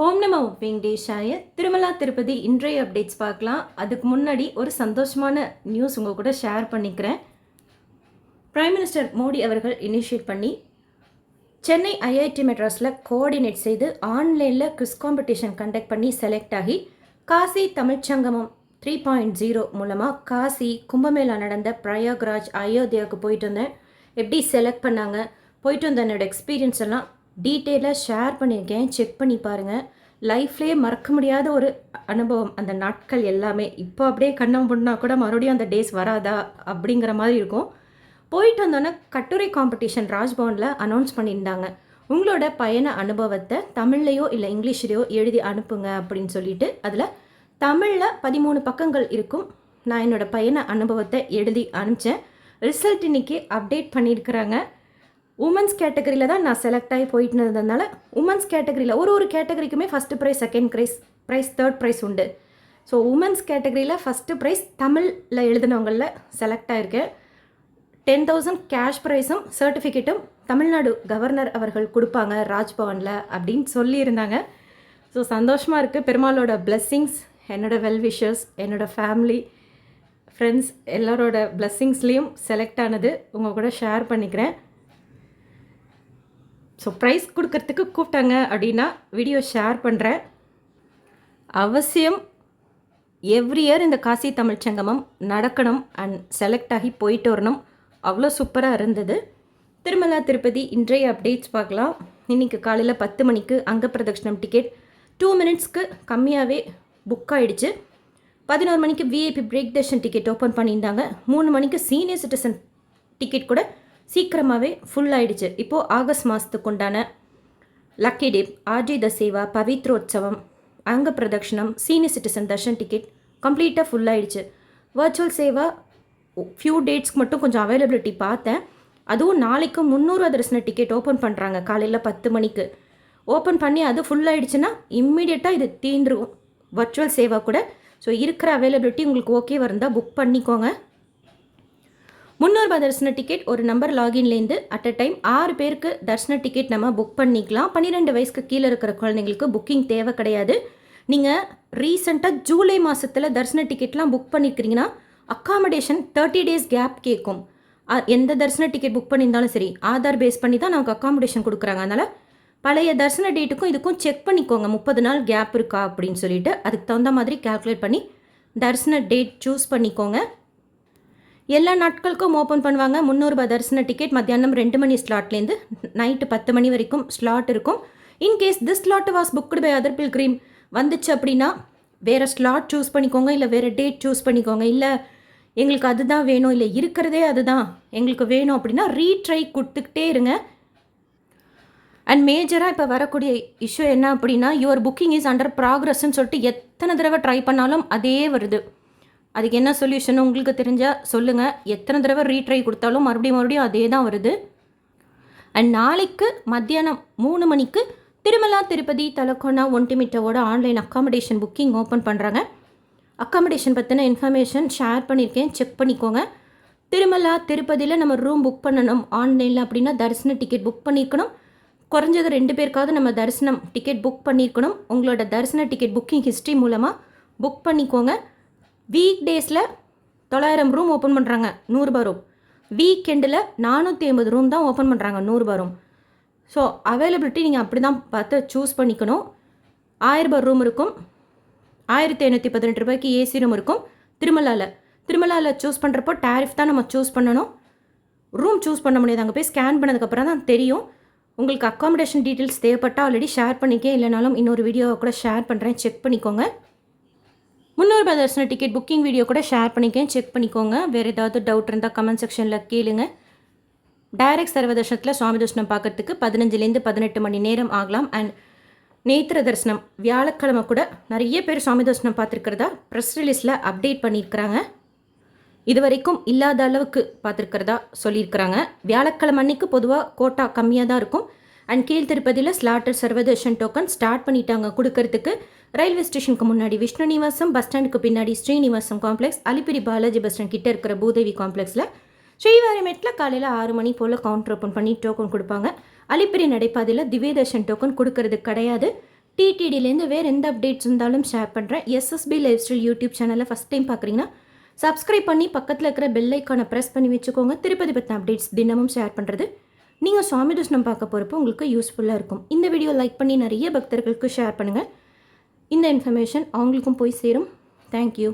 ஓம் நமோ வெங்கடேஷாய. திருமலா திருப்பதி இன்றைய அப்டேட்ஸ் பார்க்கலாம். அதுக்கு முன்னாடி ஒரு சந்தோஷமான நியூஸ் உங்கள் கூட ஷேர் பண்ணிக்கிறேன். பிரைம் மினிஸ்டர் மோடி அவர்கள் இனிஷியேட் பண்ணி சென்னை ஐஐடி மெட்ராஸில் கோஆர்டினேட் செய்து ஆன்லைனில் குவிஸ் காம்படிஷன் கண்டக்ட் பண்ணி செலக்ட் ஆகி காசி தமிழ்ச்சங்கமம் 3.0 மூலமாக காசி கும்பமேளா நடந்த பிரயாக்ராஜ் அயோத்தியாவுக்கு போயிட்டு வந்தேன். எப்படி செலக்ட் பண்ணாங்க, போயிட்டு வந்த என்னோடய எக்ஸ்பீரியன்ஸ் எல்லாம் டீட்டெயிலாக ஷேர் பண்ணியிருக்கேன். செக் பண்ணி பாருங்கள். லைஃப்லேயே மறக்க முடியாத ஒரு அனுபவம் அந்த நாட்கள் எல்லாமே. இப்போ அப்படியே கண்ணம் பண்ணால் கூட மறுபடியும் அந்த டேஸ் வராதா அப்படிங்கிற மாதிரி இருக்கும். போயிட்டு வந்தோன்னே கட்டுரை காம்படிஷன் ராஜ்பவனில் அனௌன்ஸ் பண்ணியிருந்தாங்க. உங்களோட பயண அனுபவத்தை தமிழ்லையோ இல்லை இங்கிலீஷ்லையோ எழுதி அனுப்புங்க அப்படின்னு சொல்லிட்டு அதில் தமிழில் 13 பக்கங்கள் இருக்கும். நான் என்னோடய பயண அனுபவத்தை எழுதி அனுப்பிச்சேன். ரிசல்ட் இன்றைக்கி அப்டேட் பண்ணியிருக்கிறாங்க. உமன்ஸ் கேட்டகரியில் தான் நான் செலக்ட் ஆகி போயிட்டு இருந்ததுனால உமன்ஸ் கேட்டகரியில் ஒரு கேட்டகரிக்குமே first prize, second prize, third prize உண்டு. ஸோ உமன்ஸ் கேட்டகரியில் ஃபஸ்ட்டு ப்ரைஸ் தமிழில் எழுதினவங்களில் செலக்ட் ஆகிருக்கேன். 10,000 கேஷ் ப்ரைஸும் சர்டிஃபிகேட்டும் தமிழ்நாடு கவர்னர் அவர்கள் கொடுப்பாங்க ராஜ்பவனில் அப்படின்னு சொல்லியிருந்தாங்க. ஸோ சந்தோஷமாக இருக்குது. பெருமாளோட பிளெஸ்ஸிங்ஸ், என்னோடய வெல்விஷர்ஸ், என்னோடய ஃபேமிலி, ஃப்ரெண்ட்ஸ் எல்லாரோட பிளெஸ்ஸிங்ஸ்லேயும் செலக்ட் ஆனது உங்கள் கூட ஷேர் பண்ணிக்கிறேன். ஸோ ப்ரைஸ் கொடுக்கறதுக்கு கூப்பிட்டாங்க அப்படின்னா வீடியோ ஷேர் பண்ணுறேன். அவசியம் எவ்ரி இயர் இந்த காசி தமிழ்ச்சங்கமம் நடக்கணும் அண்ட் செலக்ட் ஆகி போயிட்டு வரணும். அவ்வளோ சூப்பராக இருந்தது. திருமலா திருப்பதி இன்றைய அப்டேட்ஸ் பார்க்கலாம். இன்றைக்கி காலையில் 10 மணிக்கு அங்க பிரதட்சணம் டிக்கெட் 2 மினிட்ஸ்க்கு கம்மியாகவே புக் ஆகிடுச்சு. 11 மணிக்கு VIP break Darshan ticket open பண்ணியிருந்தாங்க. 3 மணிக்கு சீனியர் சிட்டிசன் டிக்கெட் கூட சீக்கிரமாகவே ஃபுல் ஆகிடுச்சு. இப்போது ஆகஸ்ட் மாதத்துக்கு உண்டான லக்கி டேப், ஆர்ஜி தசேவா, பவித்ரோத்சவம், அங்க பிரதட்சணம், சீனியர் சிட்டிசன் தர்ஷன் டிக்கெட் கம்ப்ளீட்டாக ஃபுல் ஆகிடுச்சு. வர்ச்சுவல் சேவா ஃபியூ டேட்ஸ்க்கு மட்டும் கொஞ்சம் அவைலபிலிட்டி பார்த்தேன். அதுவும் நாளைக்கு 300 தரிசன டிக்கெட் ஓப்பன் பண்ணுறாங்க. காலையில் 10 மணிக்கு ஓப்பன் பண்ணி அது ஃபுல் ஆகிடுச்சுன்னா இம்மிடியட்டாக இது தீந்துரும் வர்ச்சுவல் சேவா கூட. ஸோ இருக்கிற அவைலபிலிட்டி உங்களுக்கு ஓகேவாக இருந்தால் புக் பண்ணிக்கோங்க. 300 தரிசன டிக்கெட் ஒரு நம்பர் லாகின்லேருந்து அட் அ டைம் 6 பேருக்கு தரிசன டிக்கெட் நம்ம புக் பண்ணிக்கலாம். 12 வயசுக்கு கீழே இருக்கிற குழந்தைங்களுக்கு புக்கிங் தேவை கிடையாது. நீங்கள் ரீசெண்டாக ஜூலை மாதத்தில் தரிசன டிக்கெட்லாம் புக் பண்ணியிருக்கிறீங்கன்னா அக்காமடேஷன் 30 டேஸ் கேப் கேட்கும். எந்த தரிசன டிக்கெட் புக் பண்ணியிருந்தாலும் சரி ஆதார் பேஸ் பண்ணி தான் நமக்கு அக்காமடேஷன் கொடுக்குறாங்க. அதனால் பழைய தரிசன டேட்டுக்கும் இதுக்கும் செக் பண்ணிக்கோங்க 30 நாள் கேப் இருக்கா அப்படின்னு சொல்லிட்டு அதுக்கு தகுந்த மாதிரி கால்குலேட் பண்ணி தரிசன டேட் சூஸ் பண்ணிக்கோங்க. எல்லா நாட்களுக்கும் ஓப்பன் பண்ணுவாங்க. 300 தரிசன டிக்கெட் மத்தியானம் 2 மணி ஸ்லாட்லேருந்து நைட்டு 10 மணி வரைக்கும் ஸ்லாட் இருக்கும். In case this slot was booked by other pilgrim வந்துச்சு அப்படின்னா வேறு ஸ்லாட் சூஸ் பண்ணிக்கோங்க, இல்லை வேறு டேட் சூஸ் பண்ணிக்கோங்க. இல்லை எங்களுக்கு அதுதான் வேணும், இல்லை இருக்கிறதே அதுதான் எங்களுக்கு வேணும் அப்படின்னா ரீட்ரை கொடுத்துக்கிட்டே இருங்க. அண்ட் மேஜராக இப்போ வரக்கூடிய இஷ்யூ என்ன அப்படின்னா யுவர் புக்கிங் இஸ் அண்டர் ப்ராக்ரஸ்ன்னு சொல்லிட்டு எத்தனை தடவை ட்ரை பண்ணாலும் அதே வருது. அதுக்கு என்ன சொல்யூஷன் உங்களுக்கு தெரிஞ்சால் சொல்லுங்கள். எத்தனை தடவை ரீட்ரை கொடுத்தாலும் மறுபடியும் அதே தான் வருது. அண்ட் நாளைக்கு மத்தியானம் 3 மணிக்கு திருமலா திருப்பதி தலக்கோனா ஒன்டிமிட்டோட ஆன்லைன் அக்காமடேஷன் புக்கிங் ஓப்பன் பண்ணுறாங்க. அக்காமடேஷன் பற்றின இன்ஃபர்மேஷன் ஷேர் பண்ணியிருக்கேன், செக் பண்ணிக்கோங்க. திருமலா திருப்பதியில் நம்ம ரூம் புக் பண்ணணும் ஆன்லைனில் அப்படின்னா தரிசன டிக்கெட் புக் பண்ணியிருக்கணும். குறைஞ்சது 2 பேருக்காவது நம்ம தரிசனம் டிக்கெட் புக் பண்ணியிருக்கணும். உங்களோட தரிசன டிக்கெட் புக்கிங் ஹிஸ்ட்ரி மூலமாக புக் பண்ணிக்கோங்க. வீக் டேஸில் 900 ரூம் ஓப்பன் பண்ணுறாங்க, 100 ரூம். வீக்கெண்டில் 450 ரூம் தான் ஓப்பன் பண்ணுறாங்க, 100 ரூம். ஸோ அவைலபிலிட்டி நீங்கள் அப்படி தான் பார்த்து சூஸ் பண்ணிக்கணும். 1000 ரூம் இருக்கும், 1518 ரூபாய்க்கு ஏசி ரூம் இருக்கும். திருமலாவில் சூஸ் பண்ணுறப்போ டேரிஃப் தான் நம்ம சூஸ் பண்ணணும். ரூம் சூஸ் பண்ண முடியாது. அங்கே போய் ஸ்கேன் பண்ணதுக்கப்புறம் தான் தெரியும். உங்களுக்கு அக்காமடேஷன் டீட்டெயில்ஸ் தேவைப்பட்டால் ஆல்ரெடி ஷேர் பண்ணிக்கேன், இல்லைனாலும் இன்னொரு வீடியோவை கூட ஷேர் பண்ணுறேன், செக் பண்ணிக்கோங்க. 300 தரிசன டிக்கெட் புக்கிங் வீடியோ கூட ஷேர் பண்ணிக்கேன், செக் பண்ணிக்கோங்க. வேறு ஏதாவது டவுட் இருந்தால் கமெண்ட் செக்ஷனில் கேளுங்க. டைரக்ட் சர்வ தர்ஷனத்தில் சுவாமி தர்ஷனம் பார்க்கறதுக்கு 15லேருந்து 18 மணி நேரம் ஆகலாம். அண்ட் நேத்திர தரிசனம் வியாழக்கிழமை கூட நிறைய பேர் சுவாமி தர்ஷனம் பார்த்துருக்கிறதா ப்ரெஸ் ரிலீஸில் அப்டேட் பண்ணியிருக்கிறாங்க. இது வரைக்கும் இல்லாத அளவுக்கு பார்த்துருக்கிறதா சொல்லியிருக்கிறாங்க. வியாழக்கிழமை அன்னைக்கு பொதுவாக கோட்டா கம்மியாக தான் இருக்கும். அண்ட் கீழ் திருப்பதியில் ஸ்லாட்டர் சர்வதர்ஷன் டோக்கன் ஸ்டார்ட் பண்ணிட்டாங்க கொடுக்கறதுக்கு. ரயில்வே ஸ்டேஷனுக்கு முன்னாடி விஷ்ணு நிவாசம், பஸ் ஸ்டாண்டுக்கு பின்னாடி Srinivasam complex, Alipiri Balaji bus stand கிட்டே இருக்கிற பூதேவி காம்ப்ளெக்ஸில் ஸ்ரீவாரிமேட்டில் காலையில் 6 மணி போல் கவுண்டர் ஓப்பன் பண்ணி டோக்கன் கொடுப்பாங்க. அலிப்பிரி நடைபாதையில் திவ்யதர்ஷன் டோக்கன் கொடுக்கறது கிடையாது. டிடிடிலேருந்து வேறு எந்த அப்டேட்ஸ் இருந்தாலும் ஷேர் பண்ணுறேன். எஸ்எஸ்பி லைஃப் ஸ்டைல் யூடியூப் சேனலை ஃபஸ்ட் டைம் பார்க்குறீங்கன்னா சப்ஸ்கிரைப் பண்ணி பக்கத்தில் இருக்கிற பெல் ஐக்கானை ப்ரெஸ் பண்ணி வச்சுக்கோங்க. திருப்பதி பற்றின அப்டேட்ஸ் தினமும் ஷேர் பண்ணுறது நீங்கள் சுவாமி தரிசனம் பார்க்க போகிறப்போ உங்களுக்கு யூஸ்ஃபுல்லாக இருக்கும். இந்த வீடியோ லைக் பண்ணி நிறைய பக்தர்களுக்கு ஷேர் பண்ணுங்கள். இந்த இன்ஃபர்மேஷன் அவங்களுக்கும் போய் சேரும். தேங்க்யூ.